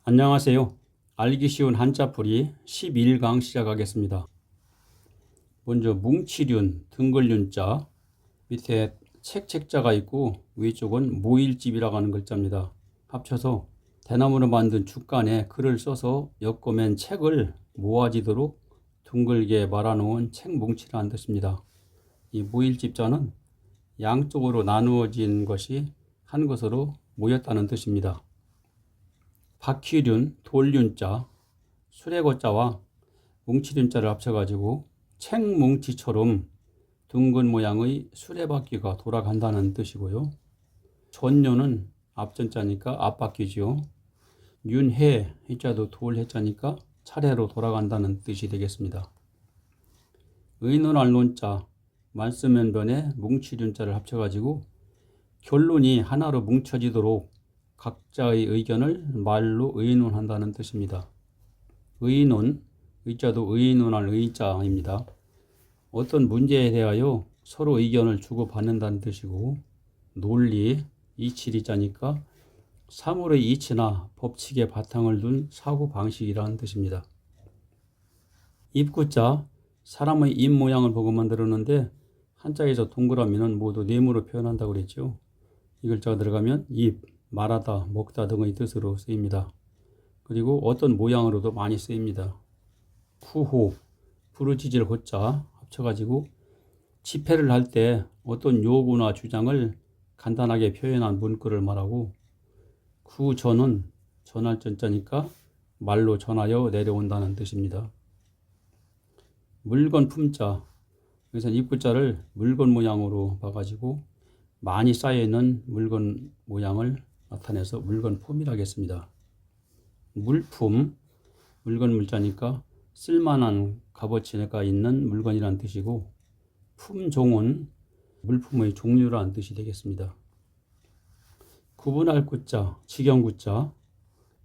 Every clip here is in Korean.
안녕하세요. 알기 쉬운 한자풀이 11강 시작하겠습니다. 먼저 뭉치륜, 등글륜자, 밑에 책자가 있고 위쪽은 모일집이라고 하는 글자입니다. 합쳐서 대나무로 만든 죽간에 글을 써서 엮어맨 책을 모아지도록 둥글게 말아놓은 책뭉치라는 뜻입니다. 이 모일집자는 양쪽으로 나누어진 것이 한 것으로 모였다는 뜻입니다. 바퀴륜, 돌륜자, 수레고자와 뭉치륜자를 합쳐가지고 책뭉치처럼 둥근 모양의 수레바퀴가 돌아간다는 뜻이고요. 전륜은 앞전자니까 앞바퀴지요. 윤해, 해자도 돌 해자니까 차례로 돌아간다는 뜻이 되겠습니다. 의논할 논자, 말쓰면변에 뭉치륜자를 합쳐가지고 결론이 하나로 뭉쳐지도록 각자의 의견을 말로 의논한다는 뜻입니다. 의논, 의자도 의논할 의자입니다. 어떤 문제에 대하여 서로 의견을 주고받는다는 뜻이고, 논리, 이치리자니까 사물의 이치나 법칙에 바탕을 둔 사고방식이라는 뜻입니다. 입구자, 사람의 입 모양을 보고 만들었는데 한자에서 동그라미는 모두 네모로 표현한다고 그랬죠. 이 글자가 들어가면 입, 말하다, 먹다 등의 뜻으로 쓰입니다. 그리고 어떤 모양으로도 많이 쓰입니다. 구호, 부르짖을 호자 합쳐가지고 집회를 할 때 어떤 요구나 주장을 간단하게 표현한 문구를 말하고, 구전은 전할 전자니까 말로 전하여 내려온다는 뜻입니다. 물건 품자, 여기서 입구자를 물건 모양으로 봐가지고 많이 쌓여있는 물건 모양을 나타내서 물건 품이라 하겠습니다. 물품, 물건 물자니까 쓸만한 값어치가 있는 물건이라는 뜻이고, 품종은 물품의 종류라는 뜻이 되겠습니다. 구분할 구자, 직영구자,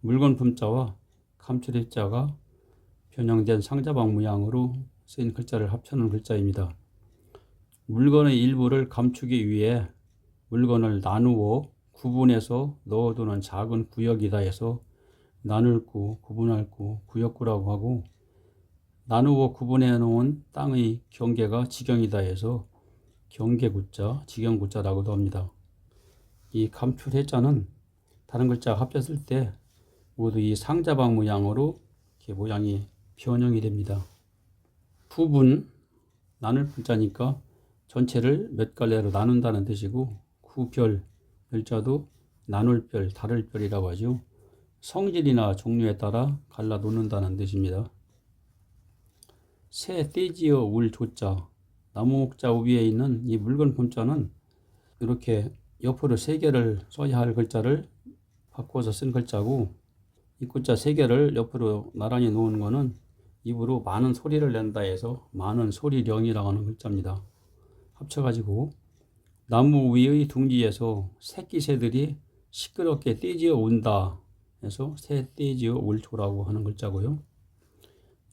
물건 품자와 감출입자가 변형된 상자방 모양으로 쓰인 글자를 합쳐놓은 글자입니다. 물건의 일부를 감추기 위해 물건을 나누어 구분해서 넣어두는 작은 구역이다 해서 나눌 구, 구분할 구, 구역구라고 하고, 나누어 구분해 놓은 땅의 경계가 지경이다 해서 경계구자, 지경구자라고도 합니다. 이 감출해자는 다른 글자 합쳤을 때 모두 이 상자방 모양으로 이렇게 모양이 변형이 됩니다. 구분, 나눌 분자니까 전체를 몇 갈래로 나눈다는 뜻이고, 구별, 별자도 나눌 별, 다를 별이라고 하죠. 성질이나 종류에 따라 갈라 놓는다는 뜻입니다. 새, 떼지어, 울, 조자, 나무목자 우비에 있는 이 물건 품자는 이렇게 옆으로 3개를 써야 할 글자를 바꿔서 쓴 글자고, 이 글자 3개를 옆으로 나란히 놓은 거는 입으로 많은 소리를 낸다 해서 많은 소리령이라고 하는 글자입니다. 합쳐가지고 나무 위의 둥지에서 새끼 새들이 시끄럽게 떼지어 운다 해서 새 떼지어 울조라고 하는 글자고요.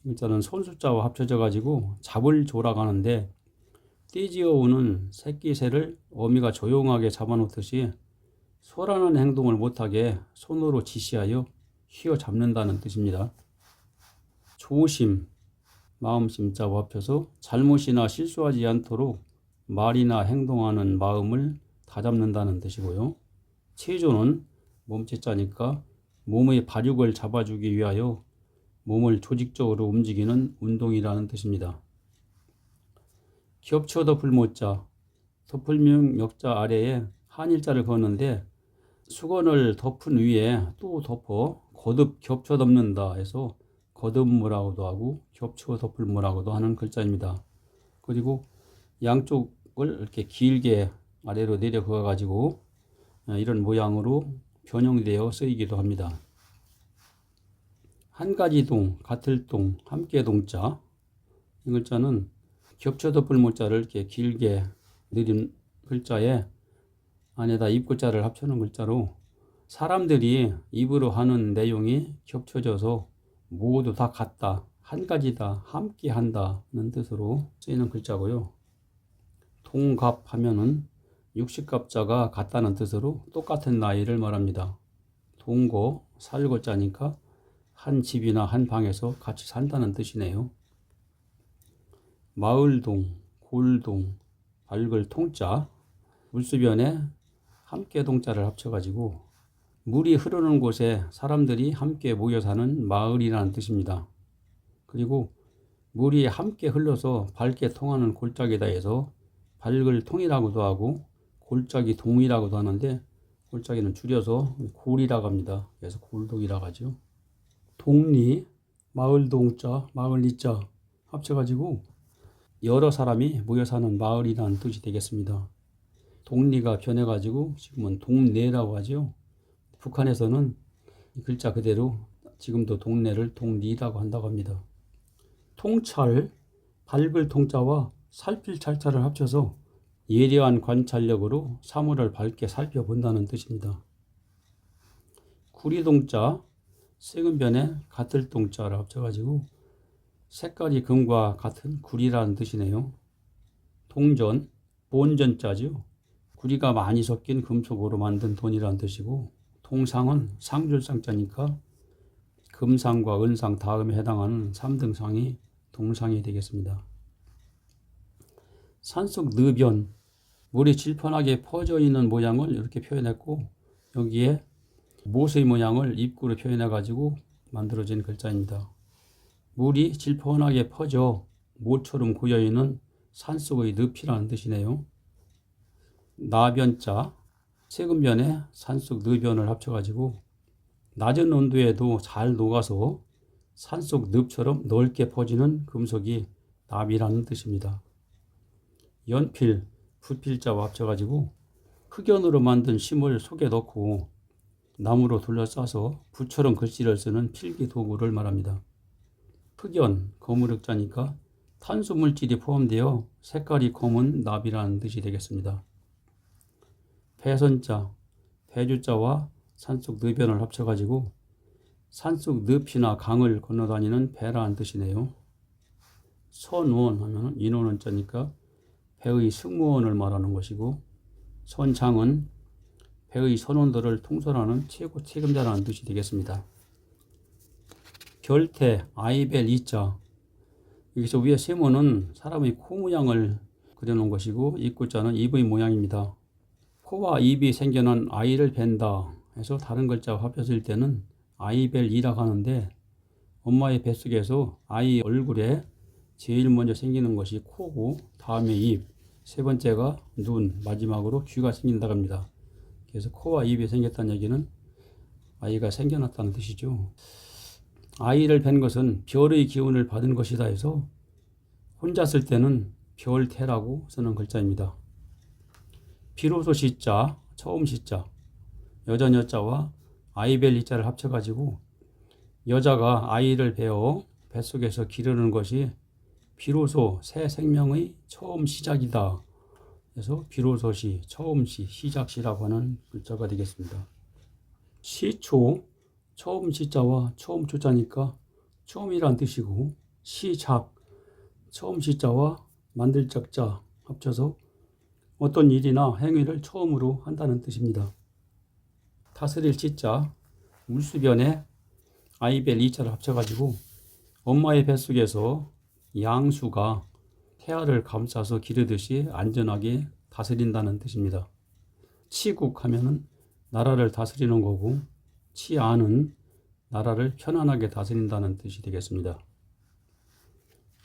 이 글자는 손숫자와 합쳐져 가지고 잡을 조라고 하는데, 떼지어 우는 새끼 새를 어미가 조용하게 잡아놓듯이 소라는 행동을 못하게 손으로 지시하여 휘어잡는다는 뜻입니다. 조심, 마음심자와 합쳐서 잘못이나 실수하지 않도록 말이나 행동하는 마음을 다잡는다는 뜻이고요. 체조는 몸체자니까 몸의 발육을 잡아주기 위하여 몸을 조직적으로 움직이는 운동이라는 뜻입니다. 겹쳐 덮을 모자, 덮을명 역자 아래에 한일자를 그었는데 수건을 덮은 위에 또 덮어 거듭 겹쳐 덮는다 해서 거듭무라고도 하고 겹쳐 덮을무라고도 하는 글자입니다. 그리고 양쪽을 이렇게 길게 아래로 내려 그어 가지고 이런 모양으로 변형되어 쓰이기도 합니다. 한 가지 동, 같을 동, 함께 동자, 이 글자는 겹쳐 덮을 모자를 이렇게 길게 내린 글자에 안에다 입구자를 합쳐놓은 글자로 사람들이 입으로 하는 내용이 겹쳐져서 모두 다 같다, 한 가지다, 함께 한다는 뜻으로 쓰이는 글자고요. 동갑 하면은 60갑자가 같다는 뜻으로 똑같은 나이를 말합니다. 동거, 살고 자니까 한 집이나 한 방에서 같이 산다는 뜻이네요. 마을동, 골동, 밝을 통자, 물수변에 함께 동자를 합쳐가지고 물이 흐르는 곳에 사람들이 함께 모여 사는 마을이라는 뜻입니다. 그리고 물이 함께 흘러서 밝게 통하는 골짜기다 해서 밝을 통이라고도 하고 골짜기 동이라고도 하는데 골짜기는 줄여서 골이라고 합니다. 그래서 골동이라고 하죠. 동리, 마을 동자, 마을 리자 합쳐가지고 여러 사람이 모여 사는 마을이라는 뜻이 되겠습니다. 동리가 변해가지고 지금은 동네라고 하죠. 북한에서는 이 글자 그대로 지금도 동네를 동리라고 한다고 합니다. 통찰, 밝을 통자와 살필 찰자를 합쳐서 예리한 관찰력으로 사물을 밝게 살펴본다는 뜻입니다. 구리동자, 세근변에 같을 동자를 합쳐가지고 색깔이 금과 같은 구리라는 뜻이네요. 동전, 본전자죠. 구리가 많이 섞인 금속으로 만든 돈이라는 뜻이고, 동상은 상줄상자니까 금상과 은상 다음에 해당하는 3등상이 동상이 되겠습니다. 산속 느변, 물이 질펀하게 퍼져 있는 모양을 이렇게 표현했고, 여기에 못의 모양을 입구로 표현해 가지고 만들어진 글자입니다. 물이 질펀하게 퍼져 못처럼 고여 있는 산속의 늪이라는 뜻이네요. 나변자, 세근변에 산속 느변을 합쳐가지고 낮은 온도에도 잘 녹아서 산속 늪처럼 넓게 퍼지는 금속이 납이라는 뜻입니다. 연필, 부필자와 합쳐가지고 흑연으로 만든 심을 속에 넣고 나무로 둘러싸서 붓처럼 글씨를 쓰는 필기 도구를 말합니다. 흑연, 거무력자니까 탄소물질이 포함되어 색깔이 검은 납이라는 뜻이 되겠습니다. 배선자, 배주자와 산속 느변을 합쳐가지고 산속 늪이나 강을 건너다니는 배라는 뜻이네요. 선원 하면 인원원자니까 배의 승무원을 말하는 것이고, 선장은 배의 선원들을 통솔하는 최고 책임자라는 뜻이 되겠습니다. 결태, 아이벨 이자, 여기서 위에 세모는 사람의 코 모양을 그려놓은 것이고 입구자는 입의 모양입니다. 코와 입이 생겨난 아이를 벤다 해서 다른 글자와 합했을 때는 아이벨이라고 하는데, 엄마의 뱃속에서 아이 얼굴에 제일 먼저 생기는 것이 코고 다음에 입, 세 번째가 눈, 마지막으로 귀가 생긴다고 합니다. 그래서 코와 입이 생겼다는 얘기는 아이가 생겨났다는 뜻이죠. 아이를 뵌 것은 별의 기운을 받은 것이다 해서 혼자 쓸 때는 별태라고 쓰는 글자입니다. 비로소 시자, 처음 시자, 여자 여자와 아이벨 이자를 합쳐가지고 여자가 아이를 베어 뱃속에서 기르는 것이 비로소 새 생명의 처음 시작이다. 그래서 비로소시, 처음시, 시작시라고 하는 글자가 되겠습니다. 시초, 처음 시자와 처음 초자니까 처음이란 뜻이고, 시작, 처음 시자와 만들 작자 합쳐서 어떤 일이나 행위를 처음으로 한다는 뜻입니다. 다스릴 시자, 물수변에 아이벨 이자를 합쳐가지고 엄마의 뱃속에서 양수가 태아를 감싸서 기르듯이 안전하게 다스린다는 뜻입니다. 치국 하면은 나라를 다스리는 거고, 치안은 나라를 편안하게 다스린다는 뜻이 되겠습니다.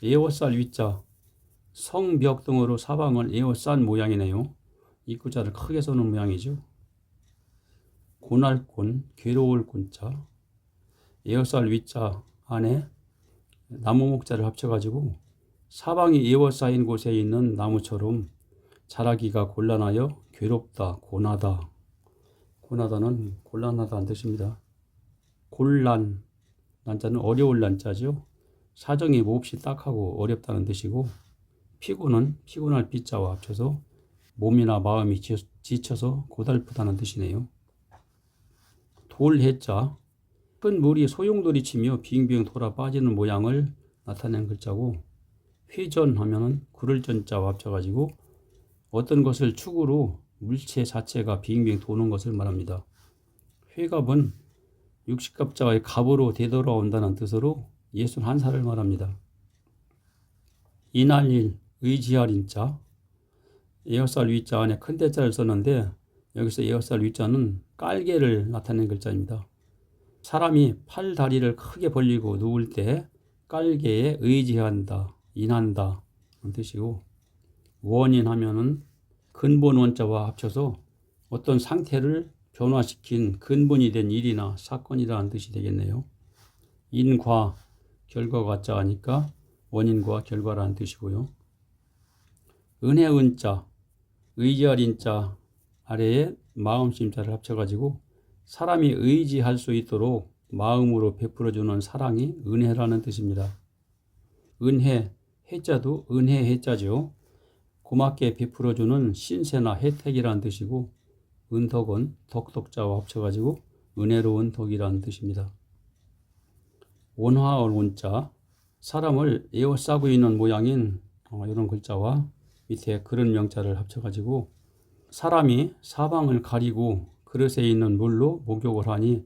에워쌀 위자, 성벽 등으로 사방을 에워싼 모양이네요. 입구자를 크게 써놓은 모양이죠. 고날곤, 괴로울 곤자, 에워쌀 위자 안에 나무 목자를 합쳐가지고 사방이 에워싸인 곳에 있는 나무처럼 자라기가 곤란하여 괴롭다, 고나다. 고나다는 곤란하다는 뜻입니다. 곤란, 난자는 어려울 난자죠. 사정이 몹시 딱하고 어렵다는 뜻이고, 피곤은 피곤할 피자와 합쳐서 몸이나 마음이 지쳐서 고달프다는 뜻이네요. 돌해자, 큰 물이 소용돌이 치며 빙빙 돌아 빠지는 모양을 나타낸 글자고, 회전하면은 구를 전자와 합쳐가지고 어떤 것을 축으로 물체 자체가 빙빙 도는 것을 말합니다. 회갑은 육식갑자의 갑으로 되돌아온다는 뜻으로 61살을 말합니다. 이날일 의지할 인자, 에어쌀 위자 안에 큰 대자를 썼는데 여기서 에어쌀 위자는 깔개를 나타내는 글자입니다. 사람이 팔 다리를 크게 벌리고 누울 때 깔개에 의지한다, 인한다 그런 뜻이고, 원인 하면은 근본 원자와 합쳐서 어떤 상태를 변화시킨 근본이 된 일이나 사건이라는 뜻이 되겠네요. 인과 결과가 자하니까 원인과 결과라는 뜻이고요. 은혜 은자, 의지할 인자 아래에 마음심자를 합쳐가지고 사람이 의지할 수 있도록 마음으로 베풀어주는 사랑이 은혜라는 뜻입니다. 은혜, 해자도 은혜 해자죠. 고맙게 베풀어주는 신세나 혜택이라는 뜻이고, 은덕은 덕덕자와 합쳐가지고 은혜로운 덕이라는 뜻입니다. 온화할 온자, 사람을 에워싸고 있는 모양인 이런 글자와 밑에 그런 명자를 합쳐가지고 사람이 사방을 가리고 그릇에 있는 물로 목욕을 하니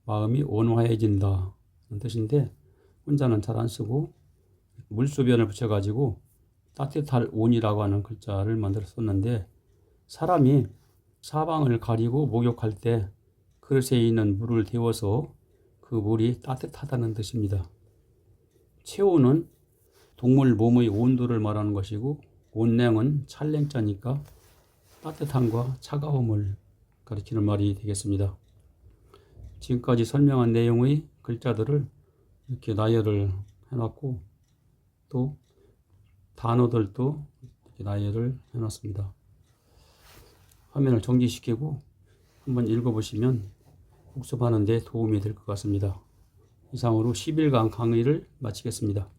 마음이 온화해진다 그런 뜻인데, 혼자는 잘 안 쓰고 물수변을 붙여가지고 따뜻할 온이라고 하는 글자를 만들어 썼는데, 사람이 사방을 가리고 목욕할 때 그릇에 있는 물을 데워서 그 물이 따뜻하다는 뜻입니다. 체온은 동물 몸의 온도를 말하는 것이고, 온냉은 찰냉자니까 따뜻함과 차가움을 가리키는 말이 되겠습니다. 지금까지 설명한 내용의 글자들을 이렇게 나열을 해놨고, 또 단어들도 이렇게 나열을 해놨습니다. 화면을 정지시키고 한번 읽어보시면 복습하는 데 도움이 될 것 같습니다. 이상으로 10일간 강의를 마치겠습니다.